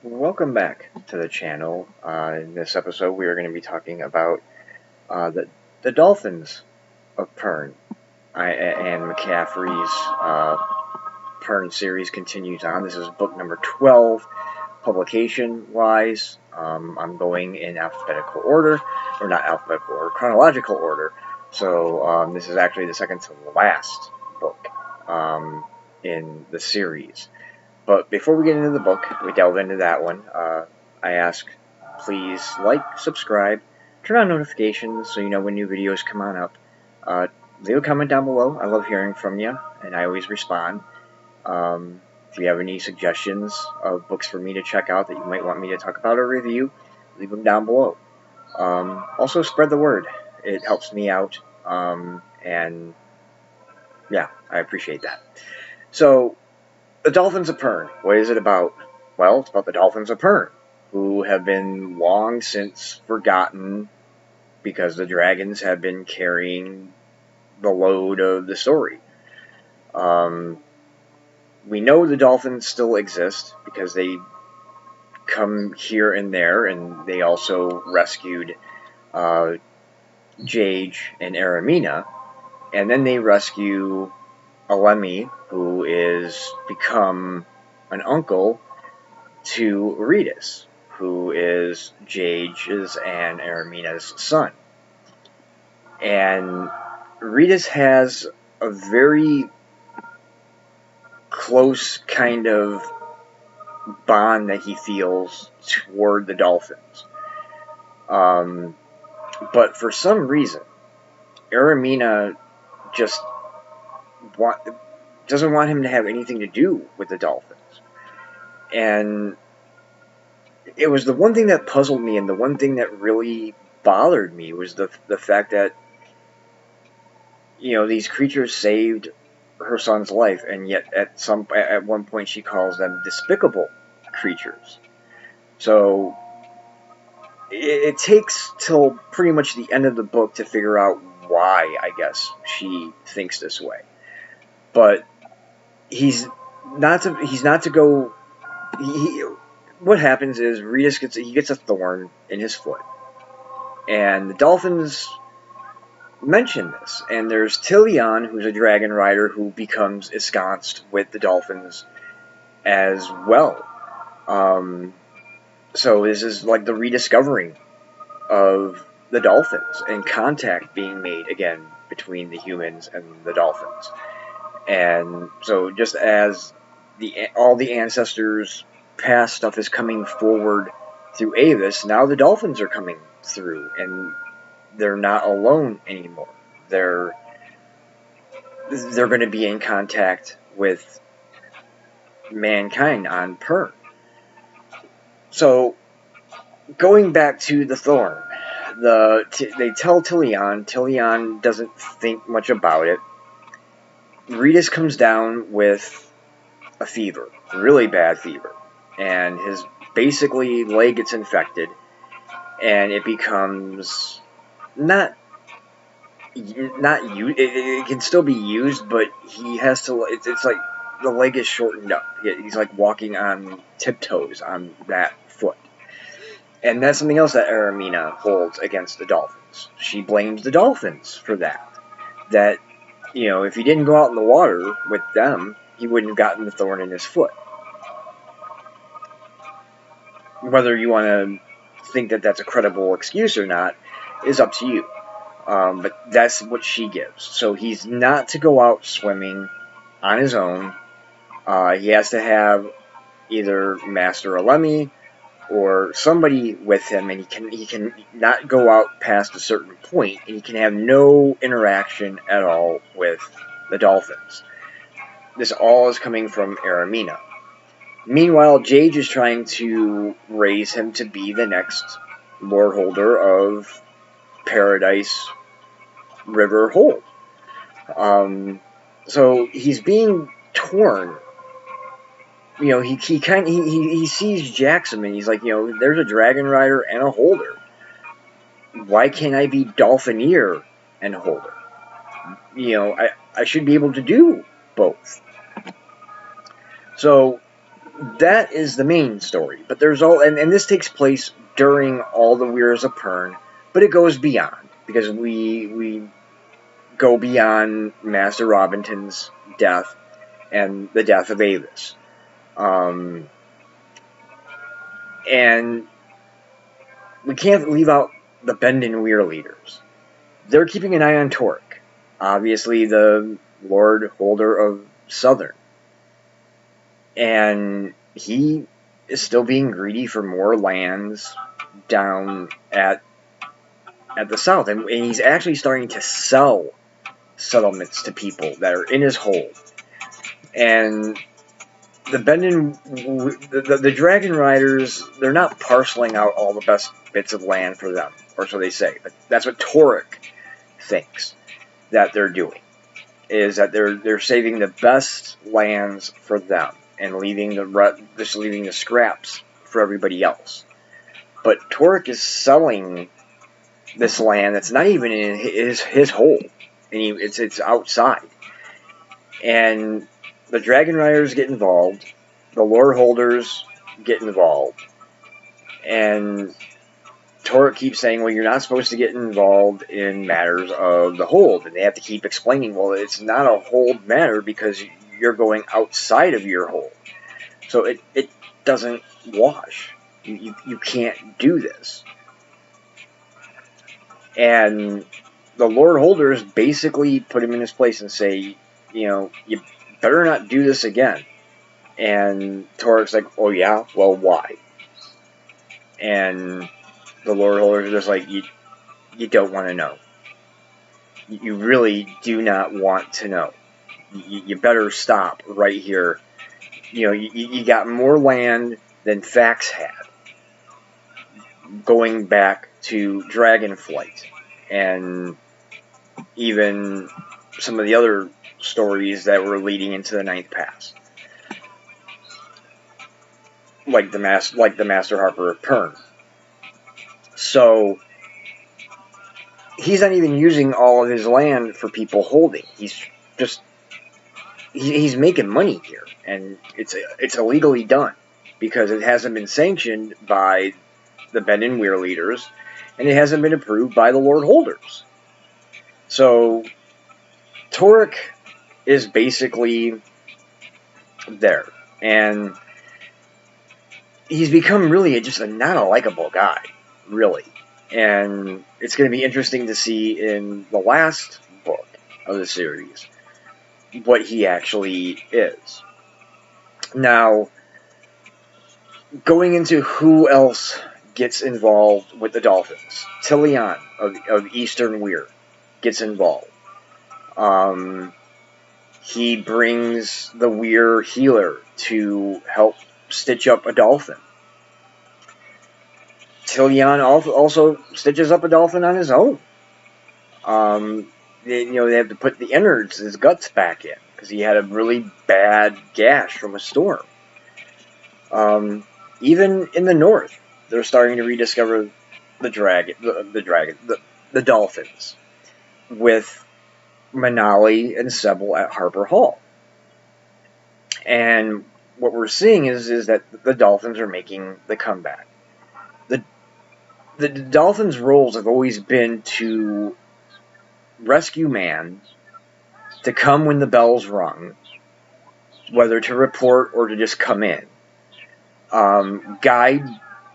Welcome back to the channel. In this episode, we are going to be talking about the Dolphins of Pern. And McCaffrey's Pern series continues on. This is book number 12, publication-wise. I'm going in alphabetical order, or not alphabetical order, chronological order. So this is actually the second to last book in the series. But before we get into the book, we delve into that one, I ask, please like, subscribe, turn on notifications so you know when new videos come on up. Leave a comment down below. I love hearing from you, and I always respond. If you have any suggestions of books for me to check out that you might want me to talk about or review, leave them down below. Also, spread the word. It helps me out, and yeah, I appreciate that. So, the Dolphins of Pern. What is it about? Well, it's about the Dolphins of Pern, who have been long since forgotten because the dragons have been carrying the load of the story. We know the dolphins still exist because they come here and there, and they also rescued Jage and Aramina, and then they rescue Alemi, who is become an uncle to Reedus, who is Jage's and Aramina's son. And Reedus has a very close kind of bond that he feels toward the Dolphins. But for some reason, Aramina just doesn't want him to have anything to do with the Dolphins. And it was the one thing that puzzled me, and the one thing that really bothered me was the fact that, you know, these creatures saved her son's life, and yet at one point she calls them despicable creatures. So it takes till pretty much the end of the book to figure out why, I guess, she thinks this way. But he's not to go. What happens is Reedus gets a thorn in his foot, and the Dolphins mention this. And there's Tillion, who's a dragon rider, who becomes ensconced with the Dolphins as well. So this is like the rediscovering of the Dolphins and contact being made again between the humans and the Dolphins. And so just as all the ancestors' past stuff is coming forward through Avis, now the Dolphins are coming through, and they're not alone anymore. They're going to be in contact with mankind on Pern. So, going back to the thorn, they tell Tillion. Tillion doesn't think much about it. Reedus comes down with a fever, really bad fever, and his basically leg gets infected, and it becomes not used. It can still be used, but he has to. It's like the leg is shortened up. He's like walking on tiptoes on that foot. And that's something else that Aramina holds against the Dolphins. She blames the Dolphins for that. That, you know, if he didn't go out in the water with them, he wouldn't have gotten the thorn in his foot. Whether you want to think that that's a credible excuse or not is up to you. But that's what she gives. So he's not to go out swimming on his own. He has to have either Master Alemi or somebody with him, and he can not go out past a certain point, and he can have no interaction at all with the Dolphins. This all is coming from Aramina. Meanwhile, Jage is trying to raise him to be the next Lord Holder of Paradise River Hold. So he's being torn. You know, he sees Jackson, and he's like, you know, there's a dragon rider and a holder. Why can't I be Dolphineer and holder? You know, I should be able to do both. So that is the main story. But there's all, and this takes place during all the Weirs of Pern, but it goes beyond, because we go beyond Master Robinton's death and the death of Avis. And we can't leave out the Bendon Weir leaders. They're keeping an eye on Torque, obviously the Lord Holder of Southern. And he is still being greedy for more lands down at the south. And he's actually starting to sell settlements to people that are in his hold. And the Bendon, the Dragon Riders, they're not parceling out all the best bits of land for them, or so they say. But that's what Torque thinks that they're doing, is that they're saving the best lands for them and leaving the scraps for everybody else. But Torque is selling this land that's not even in his hold, and it's outside. And the Dragon Riders get involved, the Lord Holders get involved, and Torque keeps saying, well, you're not supposed to get involved in matters of the hold. And they have to keep explaining, well, it's not a hold matter because you're going outside of your hold. So it doesn't wash. You can't do this. And the Lord Holders basically put him in his place and say, you better not do this again. And Torque's like, oh yeah? Well, why? And the Lord Holders are just like, you don't want to know. You really do not want to know. You better stop right here. You got more land than Fax had, going back to Dragonflight, and even some of the other stories that were leading into the Ninth Pass, like the Master Harper of Pern. So he's not even using all of his land for people holding. He's making money here, and it's illegally done because it hasn't been sanctioned by the Bendon Weir leaders, and it hasn't been approved by the Lord Holders. So Torque is basically there, and he's become really just not a likable guy, really. And it's going to be interesting to see in the last book of the series what he actually is. Now, going into who else gets involved with the Dolphins, Tillion of Eastern Weir gets involved. He brings the Weir healer to help stitch up a dolphin. Tillion also stitches up a dolphin on his own. They have to put the innards, his guts, back in because he had a really bad gash from a storm. Even in the north, they're starting to rediscover the dolphins, with Manali and Sebel at Harper Hall. And what we're seeing is that the dolphins are making the comeback. The dolphins' roles have always been to rescue man, to come when the bell's rung, whether to report or to just come in, guide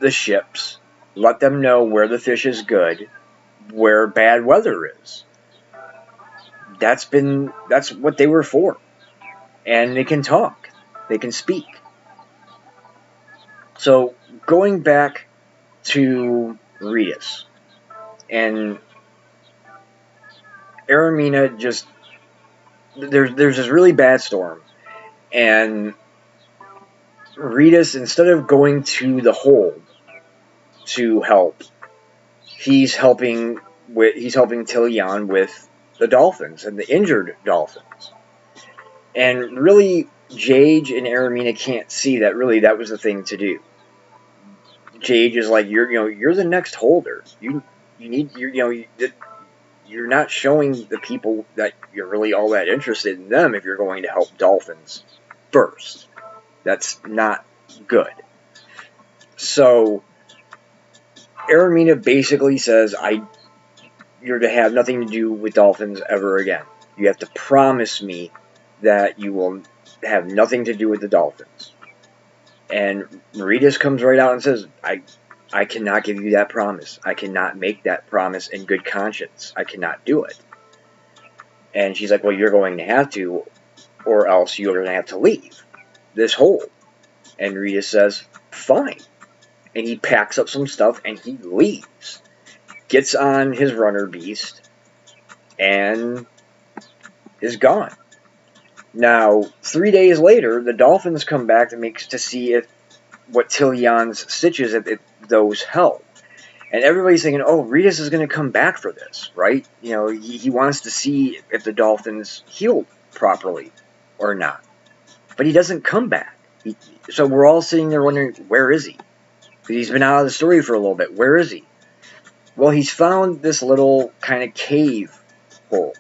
the ships, let them know where the fish is good, where bad weather is. That's what they were for. And they can talk. They can speak. So going back to Ritas, and Aramina just, there's this really bad storm, and Ritas, instead of going to the hold to help, he's helping Tillion with the dolphins and the injured dolphins. And really, Jage and Aramina can't see that really that was the thing to do. Jage is like, you're the next holder. You're not showing the people that you're really all that interested in them if you're going to help dolphins first. That's not good. So Aramina basically says, you're to have nothing to do with dolphins ever again. You have to promise me that you will have nothing to do with the dolphins. And Maritas comes right out and says, I cannot give you that promise. I cannot make that promise in good conscience. I cannot do it. And she's like, well, you're going to have to, or else you're going to have to leave this hole. And Rita says, fine. And he packs up some stuff and he leaves. Gets on his runner beast and is gone. Now, 3 days later, the Dolphins come back to see if what Tillion's stitches, if those help. And everybody's thinking, oh, Ritas is going to come back for this, right? You know, he wants to see if the Dolphins healed properly or not. But he doesn't come back. So we're all sitting there wondering, where is he? Because he's been out of the story for a little bit. Where is he? Well, he's found this little kind of cave hole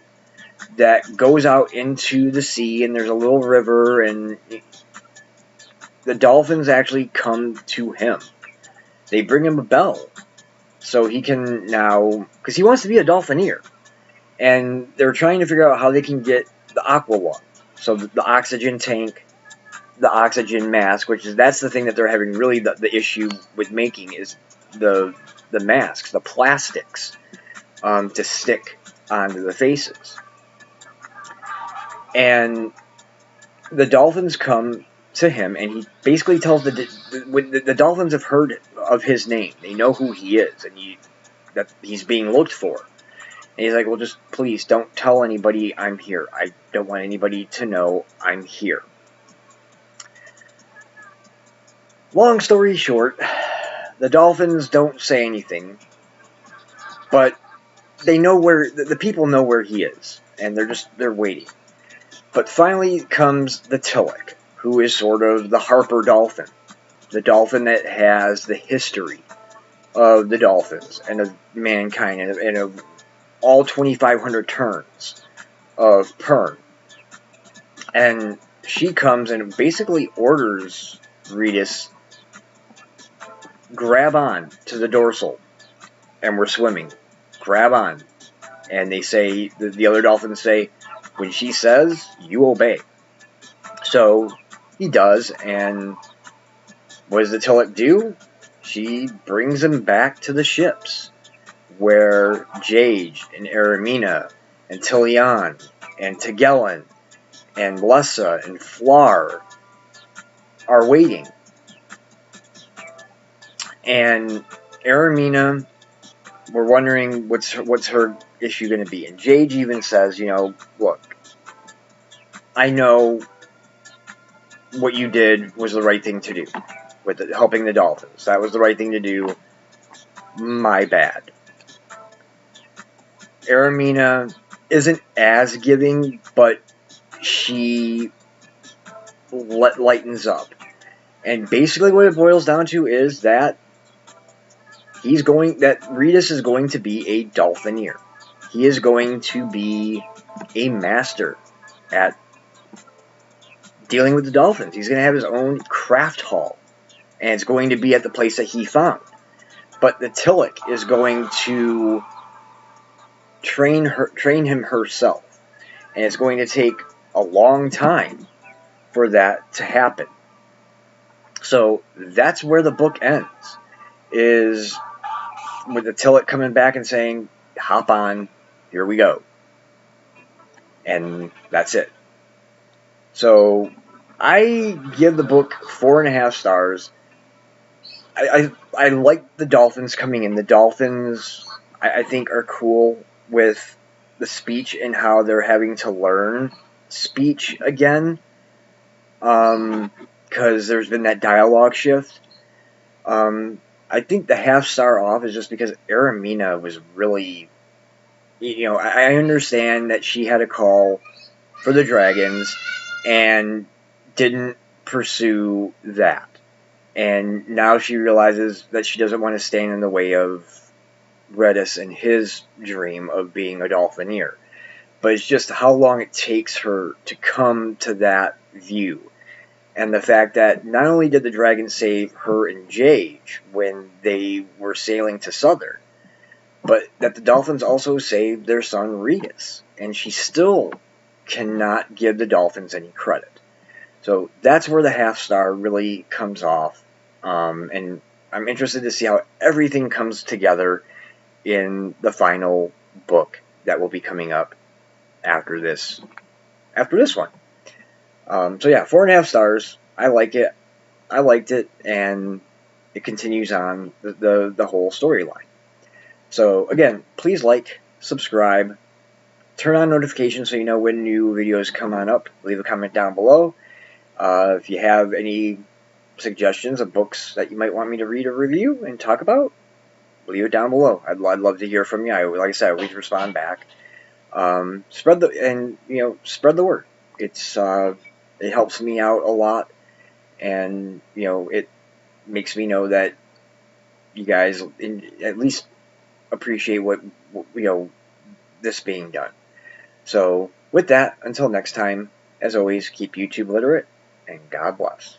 that goes out into the sea, and there's a little river, and the Dolphins actually come to him. They bring him a bell so he can now, because he wants to be a Dolphineer, and they're trying to figure out how they can get the Aqua Lung, so the oxygen tank, the oxygen mask, that's the thing that they're having really the issue with making is the masks, the plastics, to stick onto the faces. And the Dolphins come to him, and he basically tells the Dolphins have heard of his name. They know who he is, and that he's being looked for. And he's like, well, just please don't tell anybody I'm here. I don't want anybody to know I'm here. Long story short, the Dolphins don't say anything, but they know where, the people know where he is, and they're waiting. But finally comes the Tillich, who is sort of the Harper Dolphin. The Dolphin that has the history of the Dolphins and of mankind and of all 2,500 turns of Pern. And she comes and basically orders Ritas, grab on to the dorsal, and we're swimming. Grab on. And they say, the other Dolphins say, when she says, you obey. So he does, and what does the Tillich do? She brings him back to the ships, where Jage and Aramina and Tillion and Tegellen and Lessa and Flar are waiting. And Aramina, we're wondering what's her issue going to be. And Jage even says, look, I know what you did was the right thing to do with helping the Dolphins. That was the right thing to do. My bad. Aramina isn't as giving, but she lightens up. And basically what it boils down to is that Ritas is going to be a Dolphineer. He is going to be a master at dealing with the Dolphins. He's going to have his own craft hall, and it's going to be at the place that he found. But the Tillich is going to train him herself, and it's going to take a long time for that to happen. So that's where the book ends, is with the Tillich coming back and saying, hop on, here we go. And that's it. So I give the book 4.5 stars. I like the Dolphins coming in. The Dolphins, I think, are cool with the speech and how they're having to learn speech again. Because there's been that dialogue shift. I think the 1/2 star off is just because Aramina was really, I understand that she had a call for the Dragons and didn't pursue that. And now she realizes that she doesn't want to stand in the way of Redis and his dream of being a Dolphineer. But it's just how long it takes her to come to that view. And the fact that not only did the dragon save her and Jage when they were sailing to Southern, but that the Dolphins also saved their son Regis. And she still cannot give the Dolphins any credit. So that's where the half star really comes off. And I'm interested to see how everything comes together in the final book that will be coming up after this one. So yeah, 4.5 stars. I like it. I liked it, and it continues on the whole storyline. So again, please like, subscribe, turn on notifications so you know when new videos come on up. Leave a comment down below. If you have any suggestions of books that you might want me to read or review and talk about, leave it down below. I'd love to hear from you. Like I said, I always respond back. Spread the word. It helps me out a lot, and it makes me know that you guys at least appreciate what this being done. So with that, until next time, as always, keep YouTube literate, and God bless.